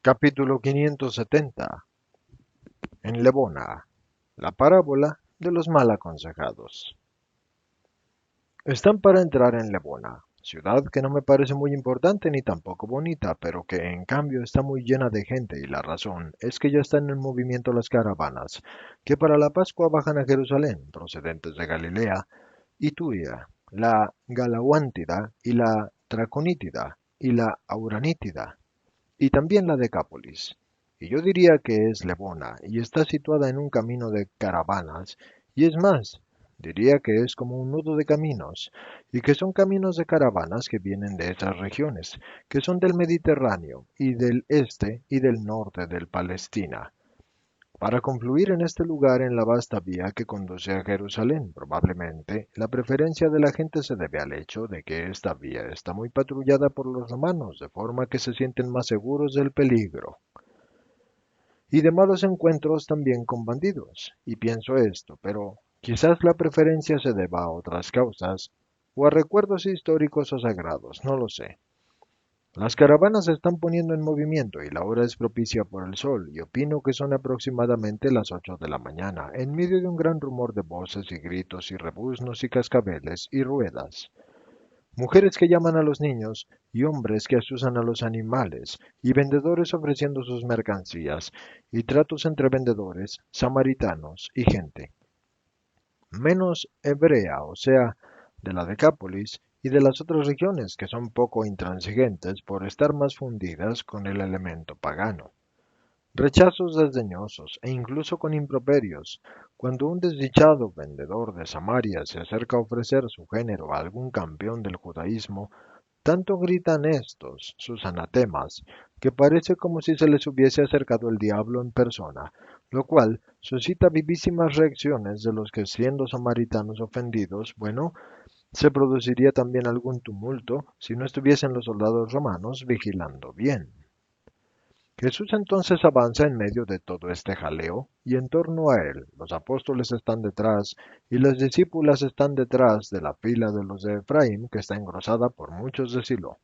Capítulo 570. En Lebona, la parábola de los mal aconsejados. Están para entrar en Lebona, ciudad que no me parece muy importante ni tampoco bonita, pero que en cambio está muy llena de gente y la razón es que ya están en movimiento las caravanas que para la Pascua bajan a Jerusalén, procedentes de Galilea, Ituria, la Galauántida y la Traconítida y la Auranítida y también la Decápolis. Y yo diría que es Lebona y está situada en un camino de caravanas, y es más, diría que es como un nudo de caminos, y que son caminos de caravanas que vienen de esas regiones, que son del Mediterráneo y del este y del norte del Palestina, para confluir en este lugar en la vasta vía que conduce a Jerusalén. Probablemente la preferencia de la gente se debe al hecho de que esta vía está muy patrullada por los romanos, de forma que se sienten más seguros del peligro y de malos encuentros también con bandidos. Y pienso esto, pero quizás la preferencia se deba a otras causas o a recuerdos históricos o sagrados, no lo sé. Las caravanas se están poniendo en movimiento y la hora es propicia por el sol, y opino que son aproximadamente las 8 de la mañana, en medio de un gran rumor de voces y gritos y rebuznos y cascabeles y ruedas. Mujeres que llaman a los niños y hombres que asusan a los animales, y vendedores ofreciendo sus mercancías, y tratos entre vendedores, samaritanos y gente menos hebrea, o sea, de la Decápolis y de las otras regiones que son poco intransigentes por estar más fundidas con el elemento pagano. Rechazos desdeñosos e incluso con improperios, cuando un desdichado vendedor de Samaria se acerca a ofrecer su género a algún campeón del judaísmo, tanto gritan estos, sus anatemas, que parece como si se les hubiese acercado el diablo en persona, lo cual suscita vivísimas reacciones de los que siendo samaritanos ofendidos, bueno, se produciría también algún tumulto si no estuviesen los soldados romanos vigilando bien. Jesús entonces avanza en medio de todo este jaleo, y en torno a él los apóstoles están detrás, y las discípulas están detrás de la fila de los de Efraín, que está engrosada por muchos de Silo.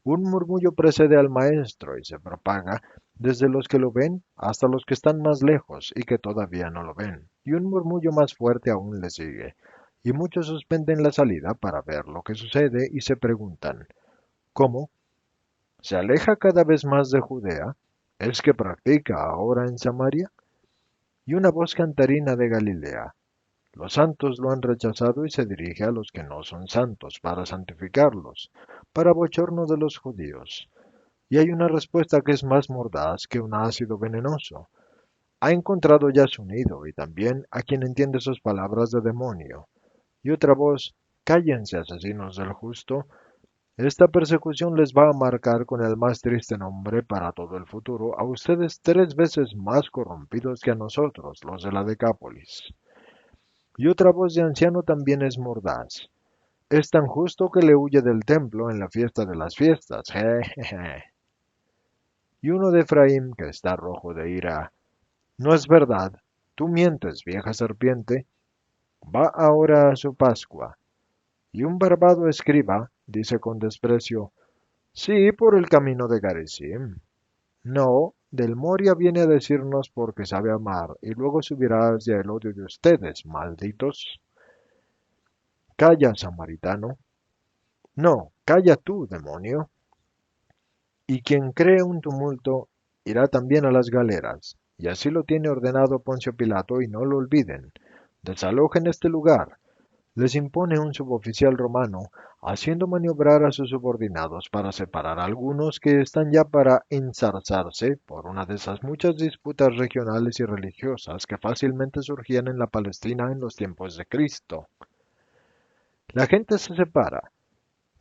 Un murmullo precede al maestro y se propaga desde los que lo ven hasta los que están más lejos y que todavía no lo ven, y un murmullo más fuerte aún le sigue, y muchos suspenden la salida para ver lo que sucede y se preguntan, ¿cómo? ¿Se aleja cada vez más de Judea? ¿Es que practica ahora en Samaria? Y una voz cantarina de Galilea. Los santos lo han rechazado y se dirige a los que no son santos para santificarlos, para bochorno de los judíos. Y hay una respuesta que es más mordaz que un ácido venenoso. Ha encontrado ya su nido y también a quien entiende sus palabras de demonio. Y otra voz, cállense asesinos del justo, esta persecución les va a marcar con el más triste nombre para todo el futuro a ustedes 3 veces más corrompidos que a nosotros, los de la Decápolis. Y otra voz de anciano también es mordaz. Es tan justo que le huye del templo en la fiesta de las fiestas. Jejeje. Y uno de Efraín, que está rojo de ira. No es verdad. Tú mientes, vieja serpiente. Va ahora a su Pascua. Y un barbado escriba dice con desprecio, sí, por el camino de Garizim. No, del Moria viene a decirnos porque sabe amar, y luego subirá hacia el odio de ustedes, malditos. Calla, samaritano. No, calla tú, demonio. Y quien cree un tumulto irá también a las galeras, y así lo tiene ordenado Poncio Pilato, y no lo olviden. Desalojen este lugar. Les impone un suboficial romano, haciendo maniobrar a sus subordinados para separar a algunos que están ya para ensarzarse por una de esas muchas disputas regionales y religiosas que fácilmente surgían en la Palestina en los tiempos de Cristo. La gente se separa,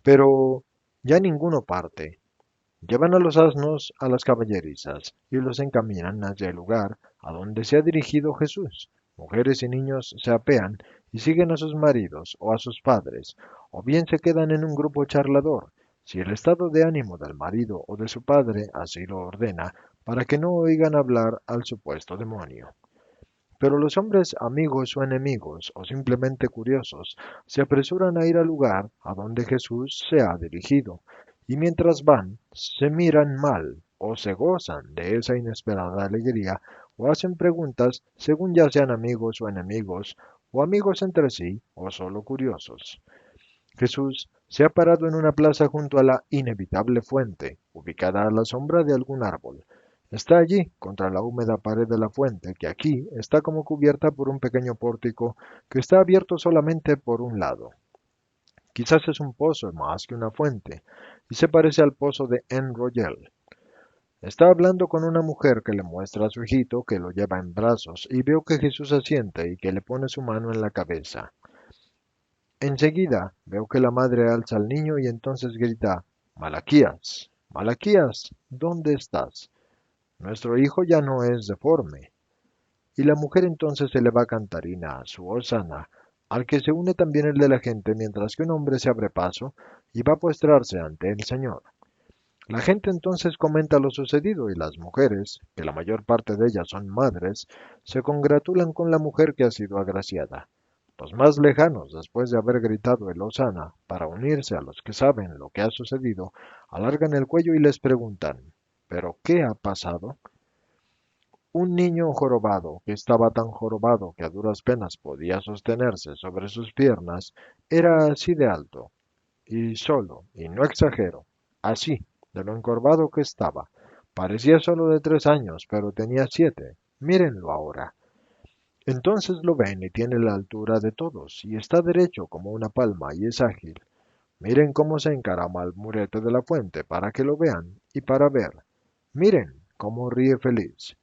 pero ya ninguno parte. Llevan a los asnos a las caballerizas y los encaminan hacia el lugar a donde se ha dirigido Jesús. Mujeres y niños se apean y siguen a sus maridos o a sus padres, o bien se quedan en un grupo charlador, si el estado de ánimo del marido o de su padre así lo ordena, para que no oigan hablar al supuesto demonio. Pero los hombres amigos o enemigos, o simplemente curiosos, se apresuran a ir al lugar a donde Jesús se ha dirigido, y mientras van, se miran mal, o se gozan de esa inesperada alegría, o hacen preguntas según ya sean amigos o enemigos, o amigos entre sí, o solo curiosos. Jesús se ha parado en una plaza junto a la inevitable fuente, ubicada a la sombra de algún árbol. Está allí, contra la húmeda pared de la fuente, que aquí está como cubierta por un pequeño pórtico que está abierto solamente por un lado. Quizás es un pozo más que una fuente, y se parece al pozo de Enrogel. Está hablando con una mujer que le muestra a su hijito que lo lleva en brazos, y veo que Jesús asiente y que le pone su mano en la cabeza. Enseguida veo que la madre alza al niño y entonces grita, Malaquías, Malaquías, ¿dónde estás? Nuestro hijo ya no es deforme. Y la mujer entonces eleva cantarina a su hosana, al que se une también el de la gente, mientras que un hombre se abre paso y va a postrarse ante el Señor. La gente entonces comenta lo sucedido y las mujeres, que la mayor parte de ellas son madres, se congratulan con la mujer que ha sido agraciada. Los más lejanos, después de haber gritado el Hosana, para unirse a los que saben lo que ha sucedido, alargan el cuello y les preguntan, ¿pero qué ha pasado? Un niño jorobado, que estaba tan jorobado que a duras penas podía sostenerse sobre sus piernas, era así de alto, y solo, y no exagero, así, de lo encorvado que estaba. Parecía solo de 3 años, pero tenía 7. Mírenlo ahora. Entonces lo ven y tiene la altura de todos, y está derecho como una palma, y es ágil. Miren cómo se encarama al murete de la fuente para que lo vean y para ver. Miren cómo ríe feliz.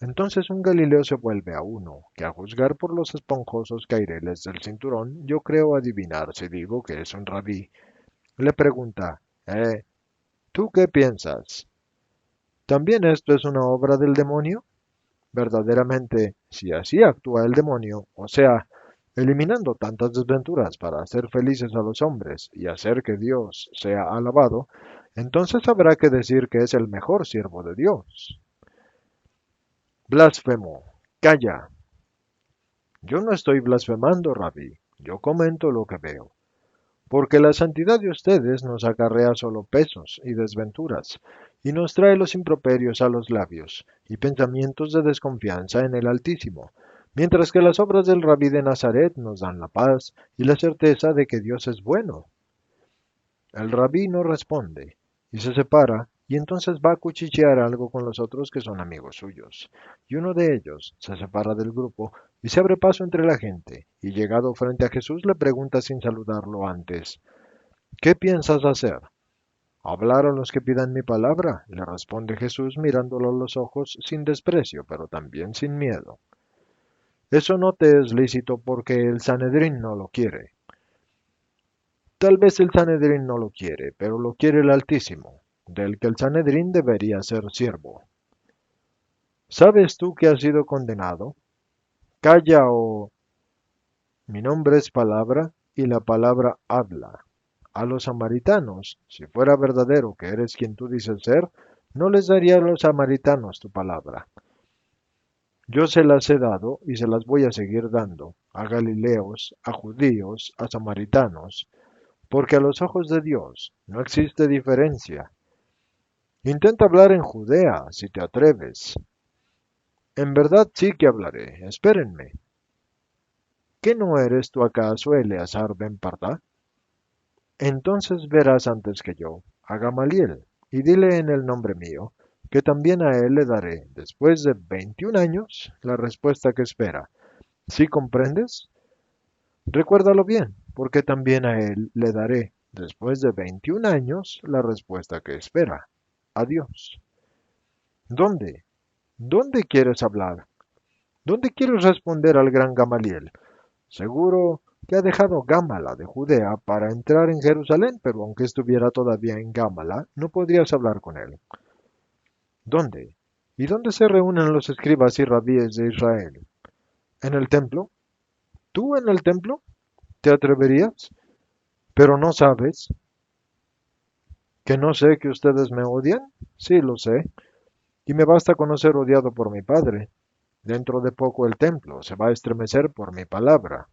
Entonces un Galileo se vuelve a uno, que a juzgar por los esponjosos caireles del cinturón, yo creo adivinar si digo que es un rabí. Le pregunta, ¿tú qué piensas? ¿También esto es una obra del demonio? Verdaderamente, si así actúa el demonio, o sea, eliminando tantas desventuras para hacer felices a los hombres y hacer que Dios sea alabado, entonces habrá que decir que es el mejor siervo de Dios. Blasfemo, calla. Yo no estoy blasfemando, rabí, yo comento lo que veo. Porque la santidad de ustedes nos acarrea solo pesos y desventuras, y nos trae los improperios a los labios, y pensamientos de desconfianza en el Altísimo, mientras que las obras del Rabí de Nazaret nos dan la paz y la certeza de que Dios es bueno. El Rabí no responde, y se separa, y entonces va a cuchichear algo con los otros que son amigos suyos. Y uno de ellos se separa del grupo y se abre paso entre la gente, y llegado frente a Jesús le pregunta sin saludarlo antes, ¿qué piensas hacer? Hablar a los que pidan mi palabra, le responde Jesús mirándolo a los ojos sin desprecio, pero también sin miedo. Eso no te es lícito porque el Sanedrín no lo quiere. Tal vez el Sanedrín no lo quiere, pero lo quiere el Altísimo, del que el Sanedrín debería ser siervo. ¿Sabes tú que has sido condenado? Calla o... Mi nombre es palabra y la palabra habla. A los samaritanos, si fuera verdadero que eres quien tú dices ser, no les daría a los samaritanos tu palabra. Yo se las he dado y se las voy a seguir dando, a galileos, a judíos, a samaritanos, porque a los ojos de Dios no existe diferencia. Intenta hablar en Judea, si te atreves. En verdad sí que hablaré, espérenme. ¿Qué no eres tú acaso Eleazar ben Parda? Entonces verás antes que yo a Gamaliel, y dile en el nombre mío, que también a él le daré, después de 21 años, la respuesta que espera. ¿Sí comprendes? Recuérdalo bien, porque también a él le daré, después de 21 años, la respuesta que espera. Adiós. ¿Dónde? ¿Dónde quieres hablar? ¿Dónde quieres responder al gran Gamaliel? Seguro que ha dejado Gámala de Judea para entrar en Jerusalén, pero aunque estuviera todavía en Gámala, no podrías hablar con él. ¿Dónde? ¿Y dónde se reúnen los escribas y rabíes de Israel? ¿En el templo? ¿Tú en el templo? ¿Te atreverías? ¿Pero no sabes que no sé que ustedes me odian? Sí, lo sé, y me basta con no ser odiado por mi Padre. Dentro de poco el templo se va a estremecer por mi palabra.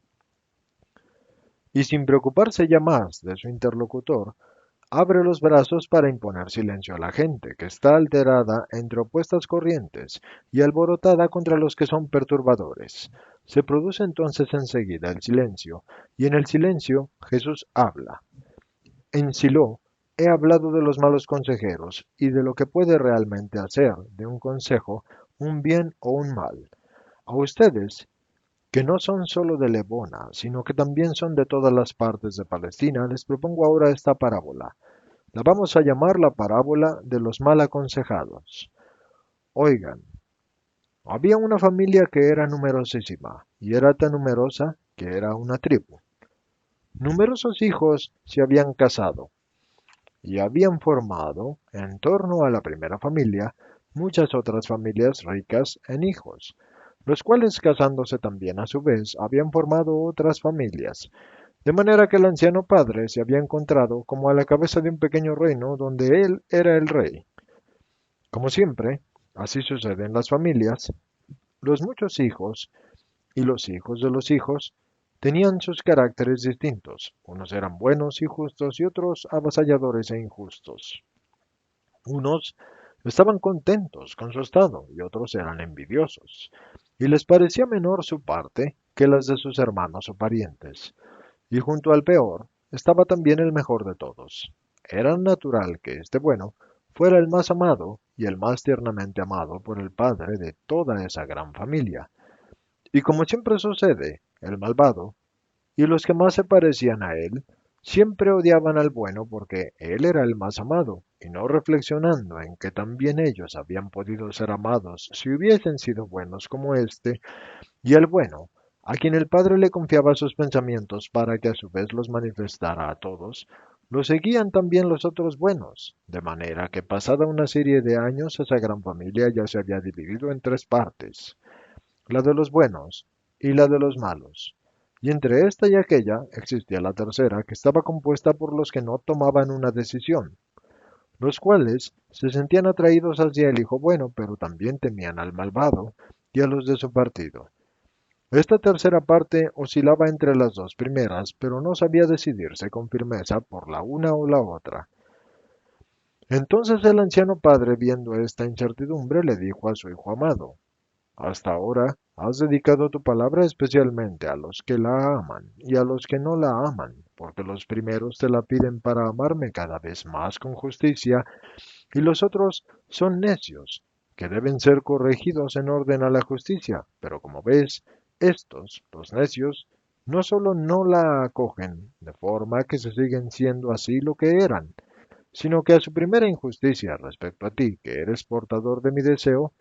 Y sin preocuparse ya más de su interlocutor, abre los brazos para imponer silencio a la gente, que está alterada entre opuestas corrientes y alborotada contra los que son perturbadores. Se produce entonces enseguida el silencio, y en el silencio Jesús habla. En Silo he hablado de los malos consejeros y de lo que puede realmente hacer de un consejo un bien o un mal. A ustedes, que no son solo de Lebona, sino que también son de todas las partes de Palestina, les propongo ahora esta parábola. La vamos a llamar la parábola de los mal aconsejados. Oigan, había una familia que era numerosísima, y era tan numerosa que era una tribu. Numerosos hijos se habían casado, y habían formado, en torno a la primera familia, muchas otras familias ricas en hijos, los cuales casándose también a su vez habían formado otras familias, de manera que el anciano padre se había encontrado como a la cabeza de un pequeño reino donde él era el rey. Como siempre, así sucede en las familias, los muchos hijos y los hijos de los hijos tenían sus caracteres distintos. Unos eran buenos y justos y otros avasalladores e injustos. Unos estaban contentos con su estado y otros eran envidiosos, y les parecía menor su parte que las de sus hermanos o parientes. Y junto al peor estaba también el mejor de todos. Era natural que este bueno fuera el más amado y el más tiernamente amado por el padre de toda esa gran familia. Y como siempre sucede, el malvado y los que más se parecían a él siempre odiaban al bueno porque él era el más amado, y no reflexionando en que también ellos habían podido ser amados si hubiesen sido buenos como éste, y el bueno, a quien el Padre le confiaba sus pensamientos para que a su vez los manifestara a todos, lo seguían también los otros buenos, de manera que pasada una serie de años esa gran familia ya se había dividido en tres partes, la de los buenos y la de los malos. Y entre esta y aquella existía la tercera, que estaba compuesta por los que no tomaban una decisión, los cuales se sentían atraídos hacia el hijo bueno, pero también temían al malvado y a los de su partido. Esta tercera parte oscilaba entre las dos primeras, pero no sabía decidirse con firmeza por la una o la otra. Entonces el anciano padre, viendo esta incertidumbre, le dijo a su hijo amado: Hasta ahora has dedicado tu palabra especialmente a los que la aman y a los que no la aman, porque los primeros te la piden para amarme cada vez más con justicia, y los otros son necios, que deben ser corregidos en orden a la justicia. Pero como ves, estos, los necios, no solo no la acogen, de forma que se siguen siendo así lo que eran, sino que a su primera injusticia respecto a ti, que eres portador de mi deseo,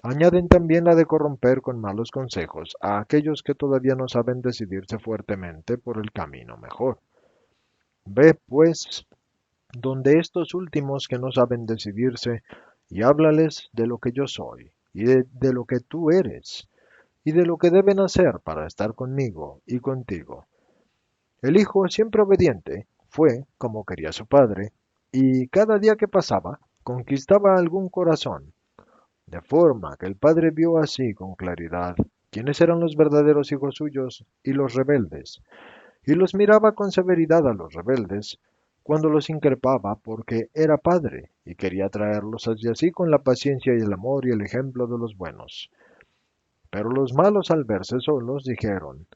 añaden también la de corromper con malos consejos a aquellos que todavía no saben decidirse fuertemente por el camino mejor. Ve, pues, donde estos últimos que no saben decidirse, y háblales de lo que yo soy, y de lo que tú eres, y de lo que deben hacer para estar conmigo y contigo. El hijo, siempre obediente, fue como quería su padre, y cada día que pasaba conquistaba algún corazón, de forma que el padre vio así con claridad quiénes eran los verdaderos hijos suyos y los rebeldes, y los miraba con severidad a los rebeldes cuando los increpaba porque era padre y quería traerlos hacia sí con la paciencia y el amor y el ejemplo de los buenos. Pero los malos al verse solos dijeron: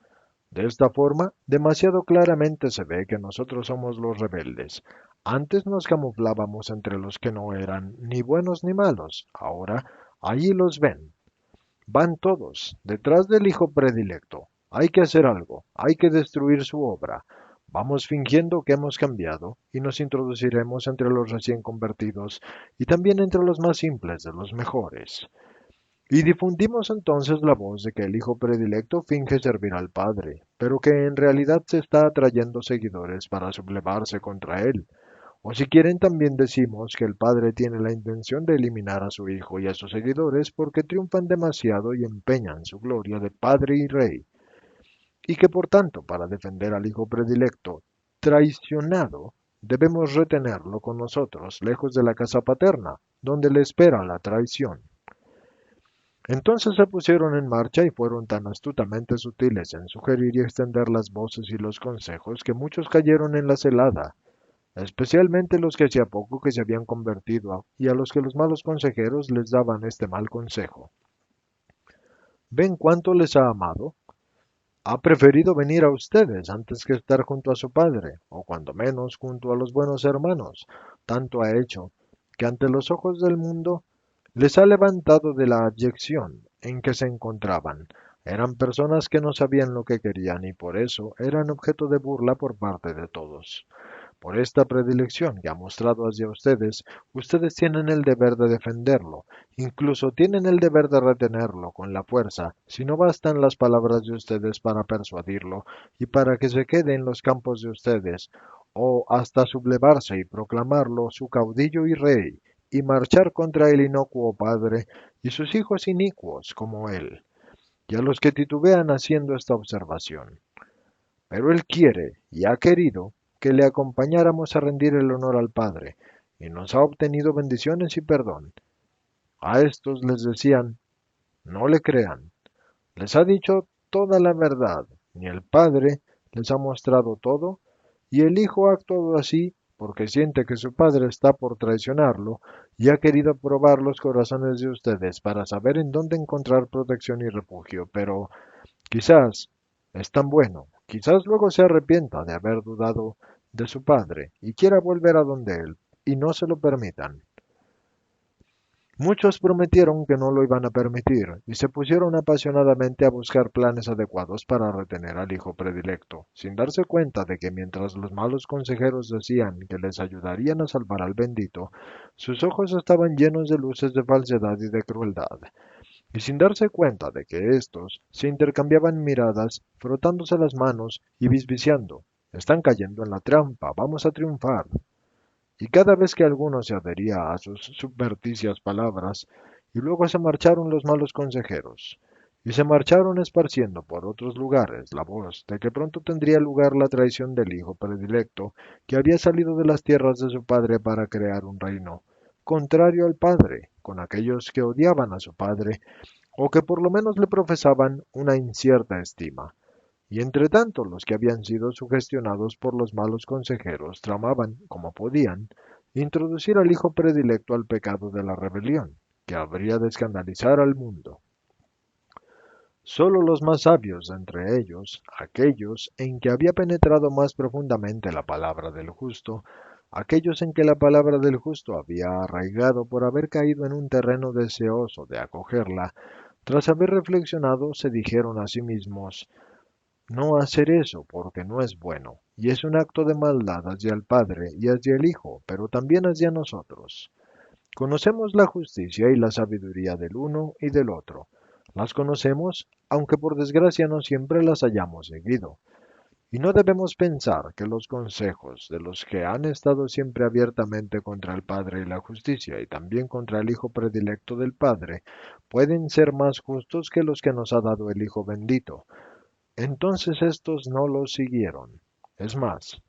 de esta forma, demasiado claramente se ve que nosotros somos los rebeldes. Antes nos camuflábamos entre los que no eran ni buenos ni malos. Ahora, allí los ven. Van todos, detrás del hijo predilecto. Hay que hacer algo, hay que destruir su obra. Vamos fingiendo que hemos cambiado y nos introduciremos entre los recién convertidos y también entre los más simples de los mejores. Y difundimos entonces la voz de que el hijo predilecto finge servir al padre, pero que en realidad se está atrayendo seguidores para sublevarse contra él. O si quieren también decimos que el padre tiene la intención de eliminar a su hijo y a sus seguidores porque triunfan demasiado y empeñan su gloria de padre y rey, y que por tanto para defender al hijo predilecto traicionado debemos retenerlo con nosotros lejos de la casa paterna, donde le espera la traición. Entonces se pusieron en marcha y fueron tan astutamente sutiles en sugerir y extender las voces y los consejos que muchos cayeron en la celada. especialmente los que hacía poco que se habían convertido y a los que los malos consejeros les daban este mal consejo. ¿Ven cuánto les ha amado? Ha preferido venir a ustedes antes que estar junto a su padre, o cuando menos junto a los buenos hermanos. Tanto ha hecho, que ante los ojos del mundo les ha levantado de la abyección en que se encontraban. Eran personas que no sabían lo que querían y por eso eran objeto de burla por parte de todos. Por esta predilección que ha mostrado hacia ustedes, ustedes tienen el deber de defenderlo, incluso tienen el deber de retenerlo con la fuerza, si no bastan las palabras de ustedes para persuadirlo y para que se quede en los campos de ustedes, o hasta sublevarse y proclamarlo su caudillo y rey, y marchar contra el inocuo padre y sus hijos inicuos como él. Y a los que titubean haciendo esta observación, pero él quiere y ha querido que le acompañáramos a rendir el honor al Padre, y nos ha obtenido bendiciones y perdón. A estos les decían, no le crean, les ha dicho toda la verdad, ni el Padre les ha mostrado todo, y el Hijo ha actuado así porque siente que su Padre está por traicionarlo, y ha querido probar los corazones de ustedes para saber en dónde encontrar protección y refugio, pero quizás es tan bueno, quizás luego se arrepienta de haber dudado de su padre y quiera volver a donde él, y no se lo permitan. Muchos prometieron que no lo iban a permitir y se pusieron apasionadamente a buscar planes adecuados para retener al hijo predilecto, sin darse cuenta de que mientras los malos consejeros decían que les ayudarían a salvar al bendito, sus ojos estaban llenos de luces de falsedad y de crueldad, y sin darse cuenta de que éstos se intercambiaban miradas, frotándose las manos y bisbiciando. Están cayendo en la trampa, vamos a triunfar. Y cada vez que alguno se adhería a sus subverticias palabras, y luego se marcharon los malos consejeros, y se marcharon esparciendo por otros lugares la voz de que pronto tendría lugar la traición del hijo predilecto que había salido de las tierras de su padre para crear un reino, contrario al padre, con aquellos que odiaban a su padre o que por lo menos le profesaban una incierta estima. Y entre tanto los que habían sido sugestionados por los malos consejeros tramaban, como podían, introducir al hijo predilecto al pecado de la rebelión, que habría de escandalizar al mundo. Sólo los más sabios de entre ellos, aquellos en que había penetrado más profundamente la palabra del justo, aquellos en que la palabra del justo había arraigado por haber caído en un terreno deseoso de acogerla, tras haber reflexionado, se dijeron a sí mismos, no hacer eso porque no es bueno, y es un acto de maldad hacia el Padre y hacia el Hijo, pero también hacia nosotros. Conocemos la justicia y la sabiduría del uno y del otro. Las conocemos, aunque por desgracia no siempre las hayamos seguido. Y no debemos pensar que los consejos de los que han estado siempre abiertamente contra el Padre y la justicia y también contra el Hijo predilecto del Padre pueden ser más justos que los que nos ha dado el Hijo bendito. Entonces estos no los siguieron. Es más,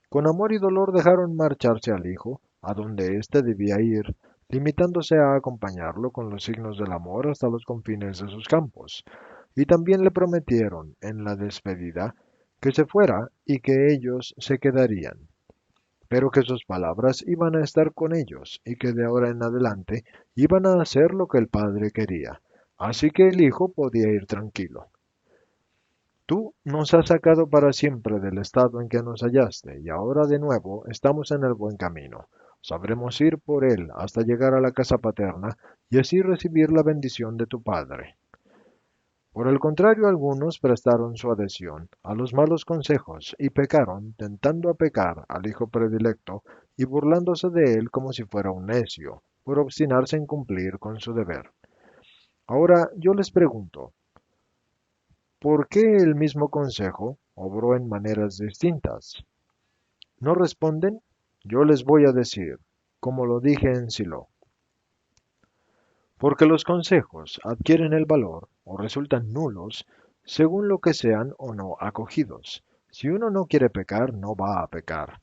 con amor y dolor dejaron marcharse al Hijo, a donde éste debía ir, limitándose a acompañarlo con los signos del amor hasta los confines de sus campos. Y también le prometieron, en la despedida, que se fuera y que ellos se quedarían, pero que sus palabras iban a estar con ellos y que de ahora en adelante iban a hacer lo que el Padre quería. Así que el Hijo podía ir tranquilo. Tú nos has sacado para siempre del estado en que nos hallaste, y ahora de nuevo estamos en el buen camino. Sabremos ir por él hasta llegar a la casa paterna y así recibir la bendición de tu Padre. Por el contrario, algunos prestaron su adhesión a los malos consejos y pecaron, tentando a pecar al hijo predilecto y burlándose de él como si fuera un necio, por obstinarse en cumplir con su deber. Ahora yo les pregunto, ¿por qué el mismo consejo obró en maneras distintas? ¿No responden? Yo les voy a decir, como lo dije en Silo. Porque los consejos adquieren el valor o resultan nulos según lo que sean o no acogidos. Si uno no quiere pecar, no va a pecar.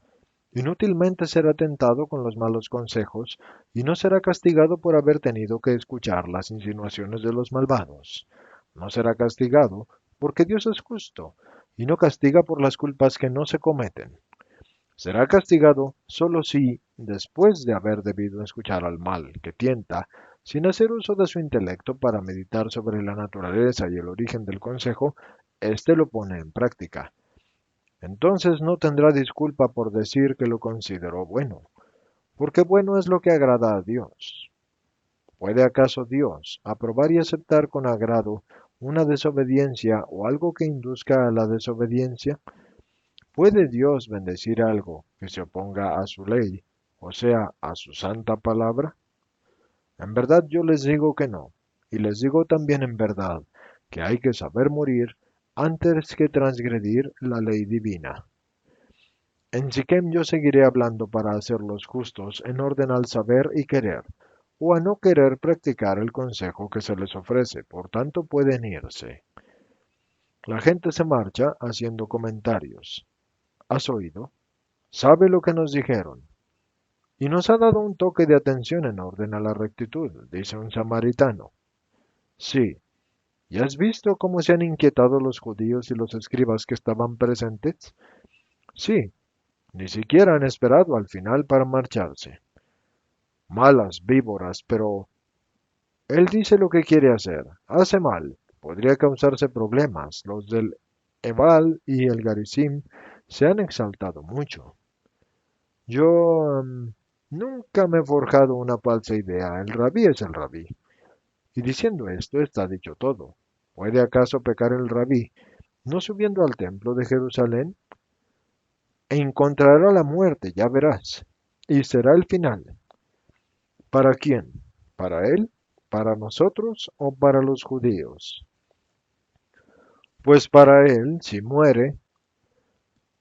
Inútilmente será tentado con los malos consejos y no será castigado por haber tenido que escuchar las insinuaciones de los malvados. No será castigado porque Dios es justo y no castiga por las culpas que no se cometen. Será castigado solo si, después de haber debido escuchar al mal que tienta, sin hacer uso de su intelecto para meditar sobre la naturaleza y el origen del consejo, éste lo pone en práctica. Entonces no tendrá disculpa por decir que lo consideró bueno, porque bueno es lo que agrada a Dios. ¿Puede acaso Dios aprobar y aceptar con agrado una desobediencia o algo que induzca a la desobediencia? ¿Puede Dios bendecir algo que se oponga a su ley, o sea, a su santa palabra? En verdad yo les digo que no, y les digo también en verdad que hay que saber morir antes que transgredir la ley divina. En Siquem yo seguiré hablando para hacerlos justos en orden al saber y querer, o a no querer practicar el consejo que se les ofrece, por tanto pueden irse. La gente se marcha haciendo comentarios. ¿Has oído? ¿Sabe lo que nos dijeron? Y nos ha dado un toque de atención en orden a la rectitud, dice un samaritano. Sí. ¿Y has visto cómo se han inquietado los judíos y los escribas que estaban presentes? Sí. Ni siquiera han esperado al final para marcharse. Malas víboras, pero él dice lo que quiere hacer. Hace mal. Podría causarse problemas. Los del Ebal y el Garizim se han exaltado mucho. Yo nunca me he forjado una falsa idea. El rabí es el rabí. Y diciendo esto está dicho todo. ¿Puede acaso pecar el rabí, no subiendo al templo de Jerusalén? E encontrará la muerte, ya verás. Y será el final. ¿Para quién? ¿Para él? ¿Para nosotros o para los judíos? Pues para él, si muere,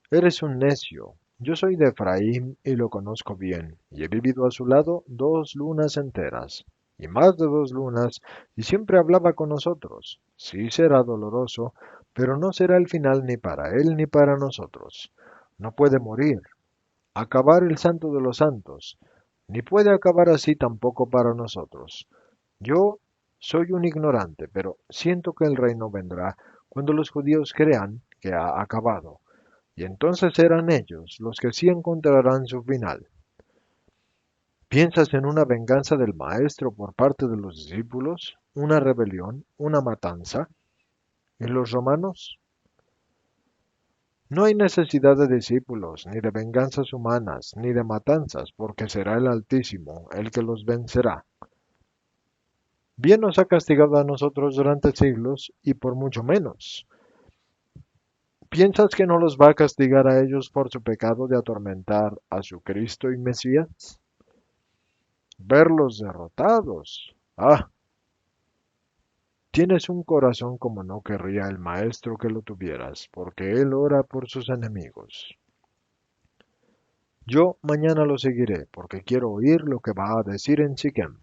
eres un necio. Yo soy de Efraín y lo conozco bien, y he vivido a su lado 2 lunas enteras, y más de 2 lunas, y siempre hablaba con nosotros. Sí será doloroso, pero no será el final ni para él ni para nosotros. No puede morir, acabar el santo de los santos, ni puede acabar así tampoco para nosotros. Yo soy un ignorante, pero siento que el reino vendrá cuando los judíos crean que ha acabado, y entonces serán ellos los que sí encontrarán su final. ¿Piensas en una venganza del Maestro por parte de los discípulos? ¿Una rebelión? ¿Una matanza? ¿Y los romanos? No hay necesidad de discípulos, ni de venganzas humanas, ni de matanzas, porque será el Altísimo el que los vencerá. Bien nos ha castigado a nosotros durante siglos, y por mucho menos. ¿Piensas que no los va a castigar a ellos por su pecado de atormentar a su Cristo y Mesías? Verlos derrotados. Ah, tienes un corazón como no querría el maestro que lo tuvieras, porque él ora por sus enemigos. Yo mañana lo seguiré, porque quiero oír lo que va a decir en Siquem.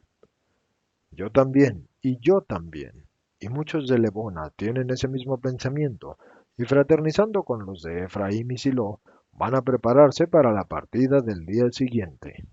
Yo también, y yo también. Y muchos de Lebona tienen ese mismo pensamiento, y fraternizando con los de Efraín y Silo, van a prepararse para la partida del día siguiente.